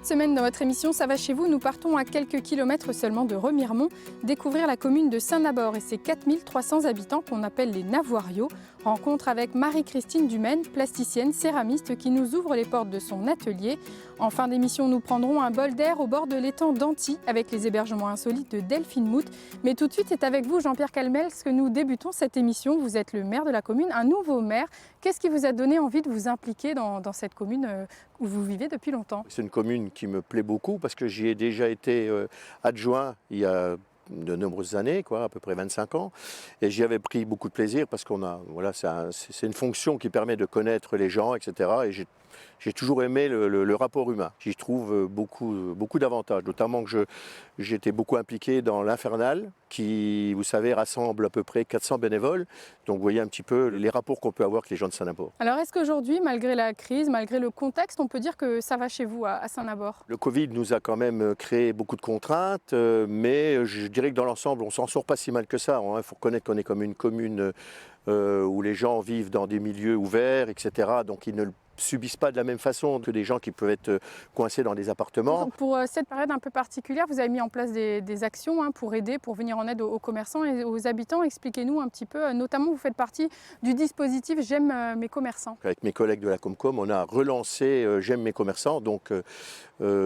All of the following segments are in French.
Cette semaine, dans votre émission Ça va chez vous, nous partons à quelques kilomètres seulement de Remiremont, découvrir la commune de Saint-Nabord et ses 4300 habitants qu'on appelle les Navoiriaux. Rencontre avec Marie-Christine Dumaine, plasticienne, céramiste, qui nous ouvre les portes de son atelier. En fin d'émission, nous prendrons un bol d'air au bord de l'étang d'Anty avec les hébergements insolites de Delphine Mout. Mais tout de suite, c'est avec vous, Jean-Pierre Calmels, que nous débutons cette émission. Vous êtes le maire de la commune, un nouveau maire. Qu'est-ce qui vous a donné envie de vous impliquer dans cette commune où vous vivez depuis longtemps? C'est une commune qui me plaît beaucoup parce que j'y ai déjà été adjoint il y a de nombreuses années, à peu près 25 ans, et j'y avais pris beaucoup de plaisir parce c'est une fonction qui permet de connaître les gens, etc. Et j'ai toujours aimé le rapport humain. J'y trouve beaucoup d'avantages, notamment que j'étais beaucoup impliqué dans l'Infernal, qui, vous savez, rassemble à peu près 400 bénévoles. Donc vous voyez un petit peu les rapports qu'on peut avoir avec les gens de Saint-Nabord. Alors est-ce qu'aujourd'hui, malgré la crise, malgré le contexte, on peut dire que ça va chez vous à Saint-Nabord? Le Covid nous a quand même créé beaucoup de contraintes, mais je dirais que dans l'ensemble, on s'en sort pas si mal que ça. Il faut reconnaître qu'on est comme une commune où les gens vivent dans des milieux ouverts, etc. Donc ils ne subissent pas de la même façon que des gens qui peuvent être coincés dans des appartements. Donc pour cette période un peu particulière, vous avez mis en place des actions pour aider, pour venir en aide aux commerçants et aux habitants. Expliquez-nous un petit peu, notamment vous faites partie du dispositif J'aime mes commerçants. Avec mes collègues de la Comcom, on a relancé J'aime mes commerçants. Donc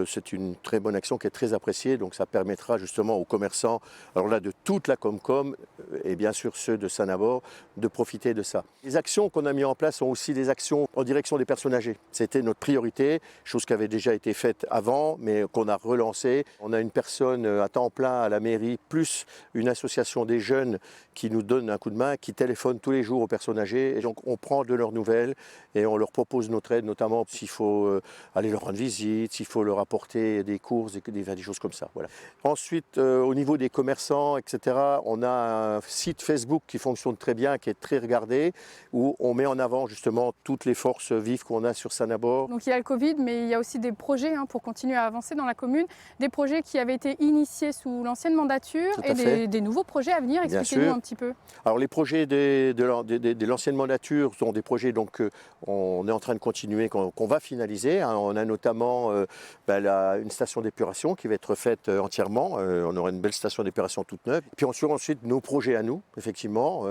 c'est une très bonne action qui est très appréciée. Donc ça permettra justement aux commerçants, alors là de toute la Comcom et bien sûr ceux de Saint-Nabord, de profiter de ça. Les actions qu'on a mises en place sont aussi des actions en direction des personnes âgées. C'était notre priorité, chose qui avait déjà été faite avant, mais qu'on a relancée. On a une personne à temps plein à la mairie, plus une association des jeunes qui nous donne un coup de main, qui téléphone tous les jours aux personnes âgées. Et donc on prend de leurs nouvelles et on leur propose notre aide, notamment s'il faut aller leur rendre visite, s'il faut leur apporter des courses, des choses comme ça. Voilà. Ensuite, au niveau des commerçants, etc., on a un site Facebook qui fonctionne très bien, qui est très regardé, où on met en avant justement toutes les forces vives qu'on a sur Saint-Nabord. Donc il y a le Covid, mais il y a aussi des projets pour continuer à avancer dans la commune, des projets qui avaient été initiés sous l'ancienne mandature et des nouveaux projets à venir. Expliquez-nous un petit peu. Alors les projets de l'ancienne mandature sont des projets on est en train de continuer, qu'on va finaliser. On a notamment une station d'épuration qui va être faite entièrement. On aura une belle station d'épuration toute neuve. Puis ensuite nos projets à nous, effectivement.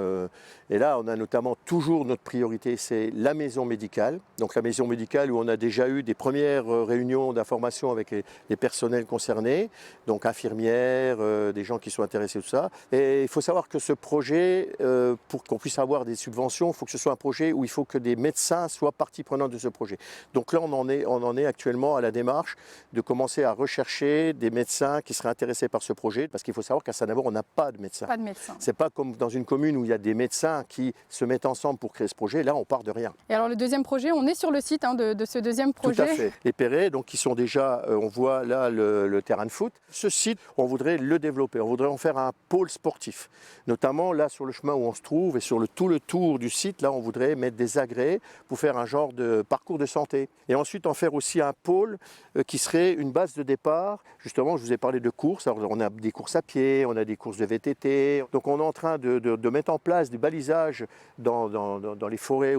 Et là, on a notamment toujours notre priorité, c'est la maison médicale. Donc la maison médicale où on a déjà eu des premières réunions d'information avec les personnels concernés, donc infirmières, des gens qui sont intéressés tout ça. Et il faut savoir que ce projet, pour qu'on puisse avoir des subventions, il faut que ce soit un projet où il faut que des médecins soient partie prenante de ce projet. Donc là, on en est actuellement à la démarche de commencer à rechercher des médecins qui seraient intéressés par ce projet, parce qu'il faut savoir qu'à Saint-Nabord, on n'a pas de médecins. Pas de médecins. C'est pas comme dans une commune où il y a des médecins qui se mettent ensemble pour créer ce projet. Là, on part de rien. Et alors le deuxième projet, on est sur le site de ce deuxième projet. Tout à fait. Les Perrets, donc qui sont déjà, on voit là le terrain de foot. Ce site, on voudrait le développer. On voudrait en faire un pôle sportif. Notamment là sur le chemin où on se trouve et sur tout le tour du site, là on voudrait mettre des agrès pour faire un genre de parcours de santé. Et ensuite en faire aussi un pôle qui serait une base de départ. Justement, je vous ai parlé de courses. Alors, on a des courses à pied, on a des courses de VTT. Donc on est en train de mettre en place du balisage dans les forêts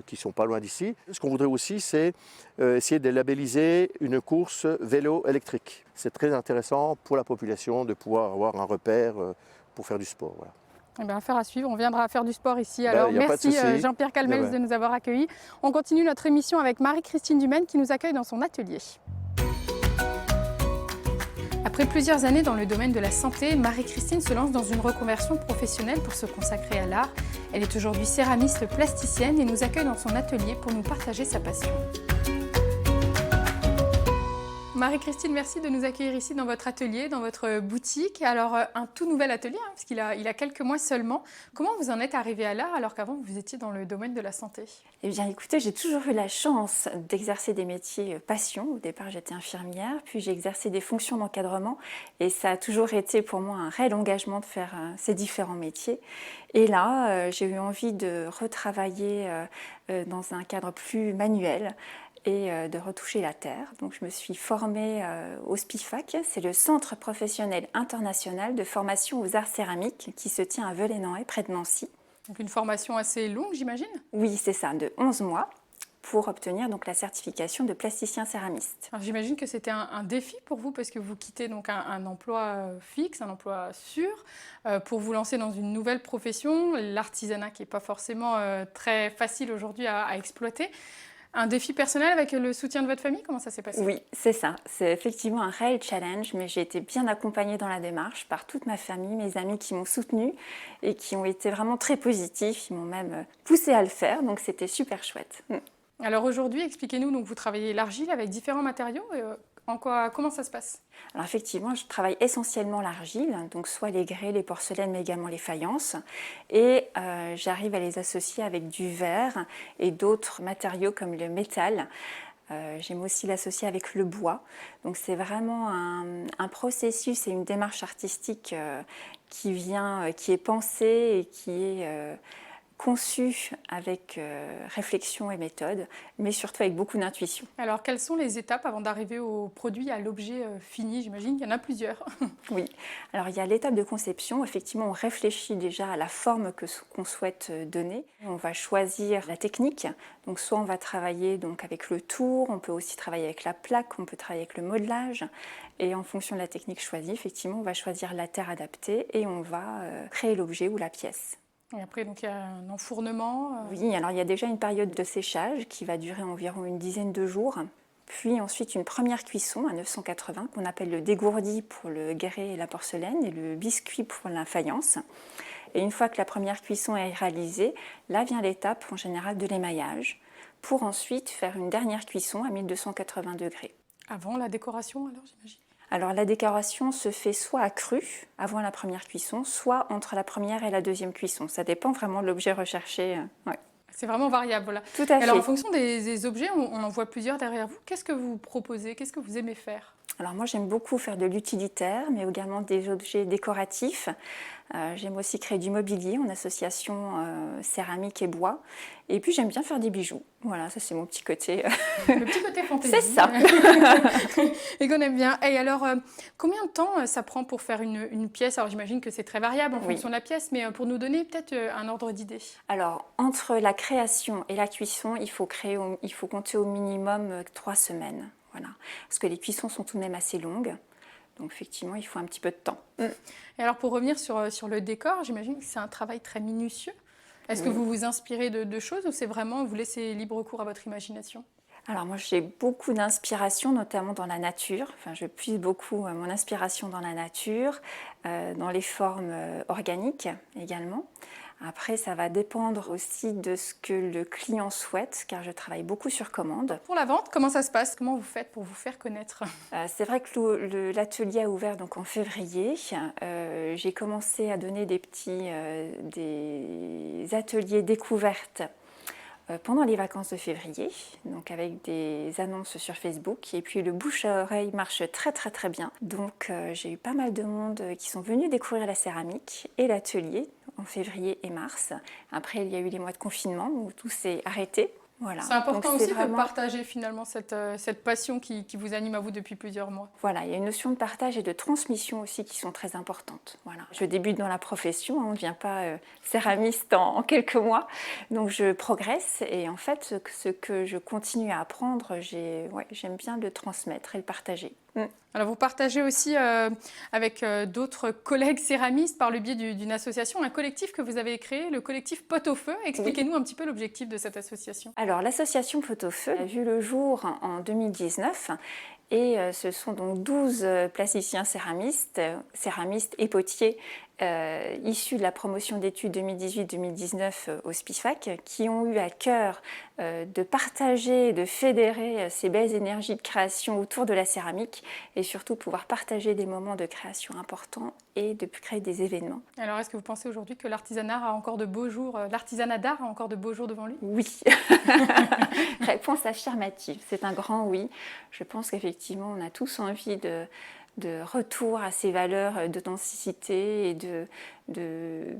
qui sont pas loin d'ici. Ce qu'on voudrait aussi, c'est essayer de labelliser une course vélo électrique. C'est très intéressant pour la population de pouvoir avoir un repère pour faire du sport. Voilà. Eh bien, affaire à suivre, on viendra faire du sport ici. Alors merci Jean-Pierre Calmels de nous avoir accueillis. On continue notre émission avec Marie-Christine Dumaine qui nous accueille dans son atelier. Après plusieurs années dans le domaine de la santé, Marie-Christine se lance dans une reconversion professionnelle pour se consacrer à l'art. Elle est aujourd'hui céramiste plasticienne et nous accueille dans son atelier pour nous partager sa passion. Marie-Christine, merci de nous accueillir ici dans votre atelier, dans votre boutique. Alors, un tout nouvel atelier, parce qu'il a quelques mois seulement. Comment vous en êtes arrivée à l'art alors qu'avant vous étiez dans le domaine de la santé? Eh bien, écoutez, j'ai toujours eu la chance d'exercer des métiers passion. Au départ, j'étais infirmière, puis j'ai exercé des fonctions d'encadrement. Et ça a toujours été pour moi un réel engagement de faire ces différents métiers. Et là, j'ai eu envie de retravailler dans un cadre plus manuel et de retoucher la terre. Donc je me suis formée au SPIFAC, c'est le Centre professionnel international de formation aux arts céramiques qui se tient à Velay-Nanay, près de Nancy. Donc une formation assez longue, j'imagine? Oui, c'est ça, de 11 mois. pour obtenir donc la certification de plasticien céramiste. Alors, j'imagine que c'était un défi pour vous parce que vous quittez donc un emploi fixe, un emploi sûr, pour vous lancer dans une nouvelle profession, l'artisanat qui n'est pas forcément très facile aujourd'hui à exploiter. Un défi personnel avec le soutien de votre famille, comment ça s'est passé? Oui, c'est ça. C'est effectivement un réel challenge, mais j'ai été bien accompagnée dans la démarche par toute ma famille, mes amis qui m'ont soutenue et qui ont été vraiment très positifs. Ils m'ont même poussée à le faire, donc c'était super chouette. Alors aujourd'hui, expliquez-nous, donc vous travaillez l'argile avec différents matériaux. Comment ça se passe? Alors effectivement, je travaille essentiellement l'argile, donc soit les grès, les porcelaines, mais également les faïences. Et j'arrive à les associer avec du verre et d'autres matériaux comme le métal. J'aime aussi l'associer avec le bois. Donc c'est vraiment un processus et une démarche artistique qui est pensée et qui est conçu avec réflexion et méthode, mais surtout avec beaucoup d'intuition. Alors, quelles sont les étapes avant d'arriver au produit, à l'objet fini? J'imagine qu'il y en a plusieurs. Oui, alors il y a l'étape de conception. Effectivement, on réfléchit déjà à la forme qu'on souhaite donner. On va choisir la technique. Donc, soit on va travailler donc, avec le tour, on peut aussi travailler avec la plaque, on peut travailler avec le modelage. Et en fonction de la technique choisie, effectivement, on va choisir la terre adaptée et on va créer l'objet ou la pièce. Et après, donc, il y a un enfournement. Oui, alors il y a déjà une période de séchage qui va durer environ une dizaine de jours. Puis ensuite une première cuisson à 980 qu'on appelle le dégourdi pour le grès et la porcelaine et le biscuit pour la faïence. Et une fois que la première cuisson est réalisée, là vient l'étape en général de l'émaillage pour ensuite faire une dernière cuisson à 1280 degrés. Avant la décoration, alors j'imagine? Alors la décoration se fait soit à cru, avant la première cuisson, soit entre la première et la deuxième cuisson. Ça dépend vraiment de l'objet recherché. Ouais. C'est vraiment variable, voilà. Tout à fait. Alors en fonction des objets, on en voit plusieurs derrière vous. Qu'est-ce que vous proposez? Qu'est-ce que vous aimez faire? Alors moi j'aime beaucoup faire de l'utilitaire, mais également des objets décoratifs. J'aime aussi créer du mobilier en association céramique et bois. Et puis j'aime bien faire des bijoux. Voilà, ça c'est mon petit côté. Le petit côté fantaisie. C'est ça. Et qu'on aime bien. Et alors, combien de temps ça prend pour faire une pièce? Alors j'imagine que c'est très variable en fonction de la pièce, mais pour nous donner peut-être un ordre d'idée. Alors entre la création et la cuisson, il faut compter au minimum 3 semaines. Voilà. Parce que les cuissons sont tout de même assez longues. Donc effectivement, il faut un petit peu de temps. Et alors pour revenir sur le décor, j'imagine que c'est un travail très minutieux. Est-ce que vous vous inspirez de choses ou c'est vraiment, vous laissez libre cours à votre imagination? Alors moi j'ai beaucoup d'inspiration, notamment dans la nature. Enfin, je puise beaucoup mon inspiration dans la nature, dans les formes organiques également. Après, ça va dépendre aussi de ce que le client souhaite, car je travaille beaucoup sur commande. Pour la vente, comment ça se passe? Comment vous faites pour vous faire connaître? C'est vrai que l'atelier a ouvert donc en février. J'ai commencé à donner des ateliers découvertes pendant les vacances de février, donc avec des annonces sur Facebook. Et puis le bouche à oreille marche très bien. Donc j'ai eu pas mal de monde qui sont venus découvrir la céramique et l'atelier en février et mars. Après, il y a eu les mois de confinement où tout s'est arrêté. Voilà. C'est important aussi de partager finalement cette passion qui vous anime à vous depuis plusieurs mois. Voilà, il y a une notion de partage et de transmission aussi qui sont très importantes. Voilà. Je débute dans la profession, on ne devient pas céramiste en quelques mois, donc je progresse et en fait ce que je continue à apprendre, j'aime bien le transmettre et le partager. Alors vous partagez aussi avec d'autres collègues céramistes par le biais d'une association, un collectif que vous avez créé, le collectif Pot au Feu. Expliquez-nous un petit peu l'objectif de cette association. Alors l'association Pot au Feu a vu le jour en 2019 et ce sont donc 12 plasticiens céramistes et potiers issus de la promotion d'études 2018-2019 au SPIFAC qui ont eu à cœur de partager, de fédérer ces belles énergies de création autour de la céramique et surtout pouvoir partager des moments de création importants et de créer des événements. Alors est-ce que vous pensez aujourd'hui que l'artisanat a encore de beaux jours, l'artisanat d'art a encore de beaux jours devant lui? Oui. Réponse affirmative, c'est un grand oui. Je pense qu'effectivement on a tous envie de retour à ces valeurs d'authenticité et de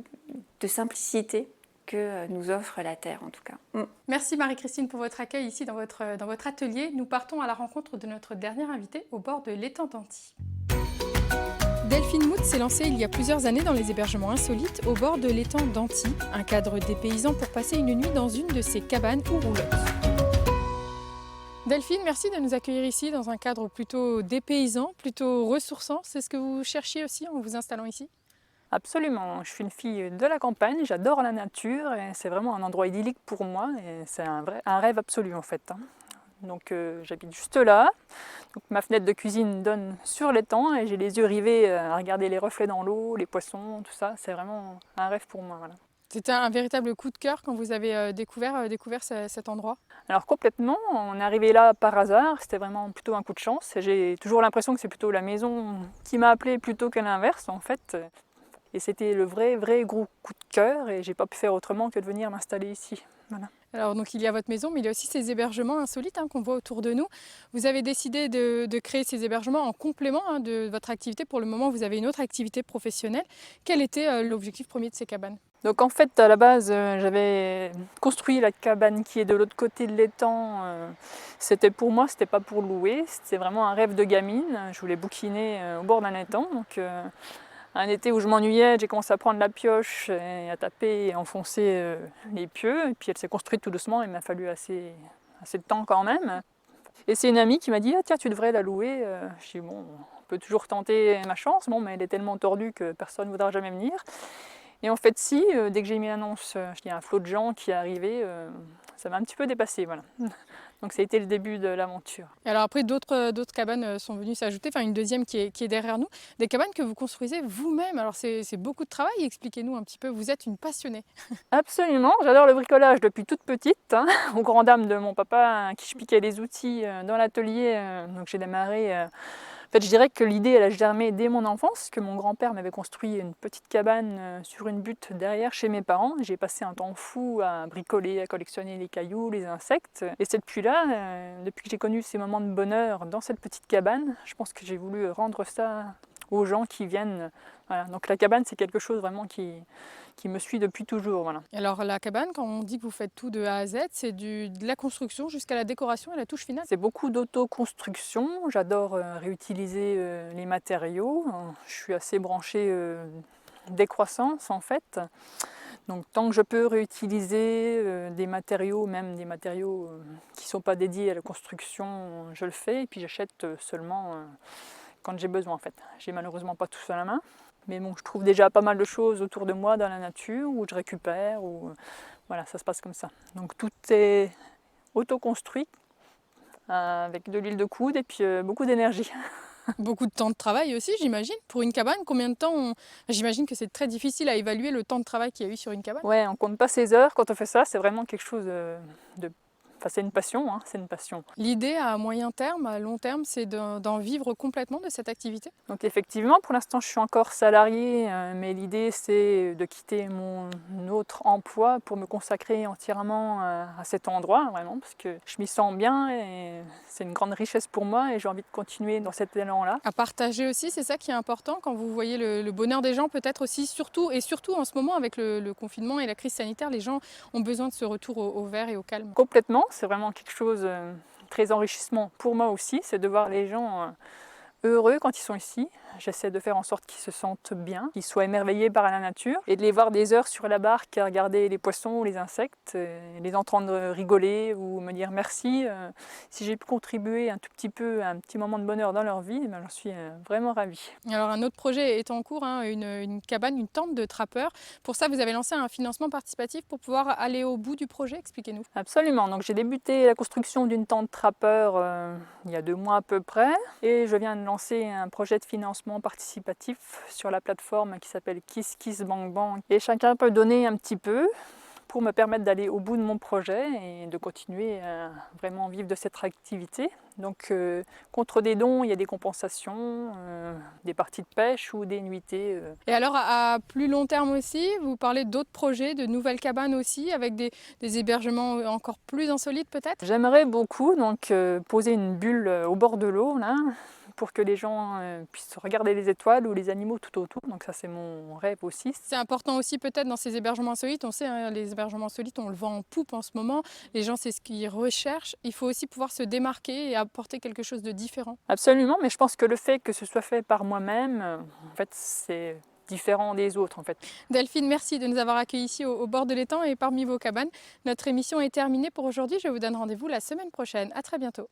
simplicité que nous offre la Terre en tout cas. Merci Marie-Christine pour votre accueil ici dans votre atelier. Nous partons à la rencontre de notre dernière invitée au bord de l'étang d'Anty. Delphine Mout s'est lancée il y a plusieurs années dans les hébergements insolites au bord de l'étang d'Anty, un cadre dépaysant pour passer une nuit dans une de ses cabanes ou roulottes. Delphine, merci de nous accueillir ici dans un cadre plutôt dépaysant, plutôt ressourçant. C'est ce que vous cherchiez aussi en vous installant ici? Absolument, je suis une fille de la campagne, j'adore la nature et c'est vraiment un endroit idyllique pour moi et c'est un rêve absolu en fait. Donc j'habite juste là, donc, ma fenêtre de cuisine donne sur l'étang et j'ai les yeux rivés à regarder les reflets dans l'eau, les poissons, tout ça, c'est vraiment un rêve pour moi. Voilà. C'était un véritable coup de cœur quand vous avez découvert cet endroit? Alors complètement, on est arrivé là par hasard, c'était vraiment plutôt un coup de chance. J'ai toujours l'impression que c'est plutôt la maison qui m'a appelé plutôt qu'à l'inverse en fait. Et c'était le vrai gros coup de cœur et j'ai pas pu faire autrement que de venir m'installer ici. Voilà. Alors donc il y a votre maison, mais il y a aussi ces hébergements insolites qu'on voit autour de nous. Vous avez décidé de créer ces hébergements en complément de votre activité. Pour le moment, vous avez une autre activité professionnelle. Quel était l'objectif premier de ces cabanes? Donc en fait, à la base, j'avais construit la cabane qui est de l'autre côté de l'étang. C'était pour moi, c'était pas pour louer. C'était vraiment un rêve de gamine. Je voulais bouquiner au bord d'un étang. Donc un été où je m'ennuyais, j'ai commencé à prendre la pioche et à taper et enfoncer les pieux. Et puis elle s'est construite tout doucement, il m'a fallu assez de temps quand même. Et c'est une amie qui m'a dit « Ah tiens, tu devrais la louer ». Je dis « Bon, on peut toujours tenter ma chance, bon, mais elle est tellement tordue que personne ne voudra jamais venir ». Et en fait si, dès que j'ai mis l'annonce, il y a un flot de gens qui est arrivé, ça m'a un petit peu dépassée, voilà. Donc ça a été le début de l'aventure. Et alors après, d'autres cabanes sont venues s'ajouter, enfin une deuxième qui est derrière nous. Des cabanes que vous construisez vous-même, alors c'est beaucoup de travail, expliquez-nous un petit peu, vous êtes une passionnée. Absolument, j'adore le bricolage depuis toute petite, aux grand dames de mon papa à qui je piquais les outils dans l'atelier, donc j'ai démarré... En fait, je dirais que l'idée elle a germé dès mon enfance, que mon grand-père m'avait construit une petite cabane sur une butte derrière chez mes parents. J'ai passé un temps fou à bricoler, à collectionner les cailloux, les insectes. Et c'est depuis là, depuis que j'ai connu ces moments de bonheur dans cette petite cabane, je pense que j'ai voulu rendre ça aux gens qui viennent. Voilà. Donc la cabane, c'est quelque chose vraiment qui me suit depuis toujours. Voilà. Alors la cabane, quand on dit que vous faites tout de A à Z, c'est de la construction jusqu'à la décoration et la touche finale? C'est beaucoup d'autoconstruction, j'adore réutiliser les matériaux, je suis assez branchée décroissance en fait. Donc tant que je peux réutiliser des matériaux, même des matériaux qui ne sont pas dédiés à la construction, je le fais et puis j'achète seulement quand j'ai besoin en fait. J'ai malheureusement pas tout ça à la main. Mais bon, je trouve déjà pas mal de choses autour de moi dans la nature, où je récupère, voilà, ça se passe comme ça. Donc tout est autoconstruit, avec de l'huile de coude et puis beaucoup d'énergie. Beaucoup de temps de travail aussi, j'imagine. Pour une cabane, combien de temps J'imagine que c'est très difficile à évaluer le temps de travail qu'il y a eu sur une cabane. Ouais, on compte pas ses heures quand on fait ça, c'est vraiment quelque chose Enfin, c'est une passion, c'est une passion. L'idée à moyen terme, à long terme, c'est d'en vivre complètement de cette activité? Donc effectivement, pour l'instant, je suis encore salariée, mais l'idée, c'est de quitter mon autre emploi pour me consacrer entièrement à cet endroit, vraiment, parce que je m'y sens bien et c'est une grande richesse pour moi et j'ai envie de continuer dans cet élan-là. À partager aussi, c'est ça qui est important quand vous voyez le bonheur des gens, peut-être aussi, surtout en ce moment avec le confinement et la crise sanitaire, les gens ont besoin de ce retour au vert et au calme. Complètement. C'est vraiment quelque chose très enrichissement pour moi aussi, c'est de voir les gens heureux quand ils sont ici. J'essaie de faire en sorte qu'ils se sentent bien, qu'ils soient émerveillés par la nature et de les voir des heures sur la barque à regarder les poissons ou les insectes, les entendre rigoler ou me dire merci. Si j'ai pu contribuer un tout petit peu à un petit moment de bonheur dans leur vie, j'en suis vraiment ravie. Alors un autre projet est en cours, une cabane, une tente de trappeurs. Pour ça, vous avez lancé un financement participatif pour pouvoir aller au bout du projet. Expliquez-nous. Absolument. Donc j'ai débuté la construction d'une tente trappeur il y a 2 mois à peu près et je viens de lancer un projet de financement participatif sur la plateforme qui s'appelle KissKissBankBank. Et chacun peut donner un petit peu pour me permettre d'aller au bout de mon projet et de continuer à vraiment vivre de cette activité. Donc contre des dons, il y a des compensations, des parties de pêche ou des nuitées. Et alors à plus long terme aussi, vous parlez d'autres projets, de nouvelles cabanes aussi, avec des hébergements encore plus insolites peut-être? J'aimerais beaucoup donc poser une bulle au bord de l'eau là, pour que les gens puissent regarder les étoiles ou les animaux tout autour. Donc ça, c'est mon rêve aussi. C'est important aussi peut-être dans ces hébergements insolites. On sait, les hébergements insolites, on le vend en poupe en ce moment. Les gens, c'est ce qu'ils recherchent. Il faut aussi pouvoir se démarquer et apporter quelque chose de différent. Absolument, mais je pense que le fait que ce soit fait par moi-même, en fait, c'est différent des autres en fait. Delphine, merci de nous avoir accueillis ici au bord de l'étang et parmi vos cabanes. Notre émission est terminée pour aujourd'hui. Je vous donne rendez-vous la semaine prochaine. À très bientôt.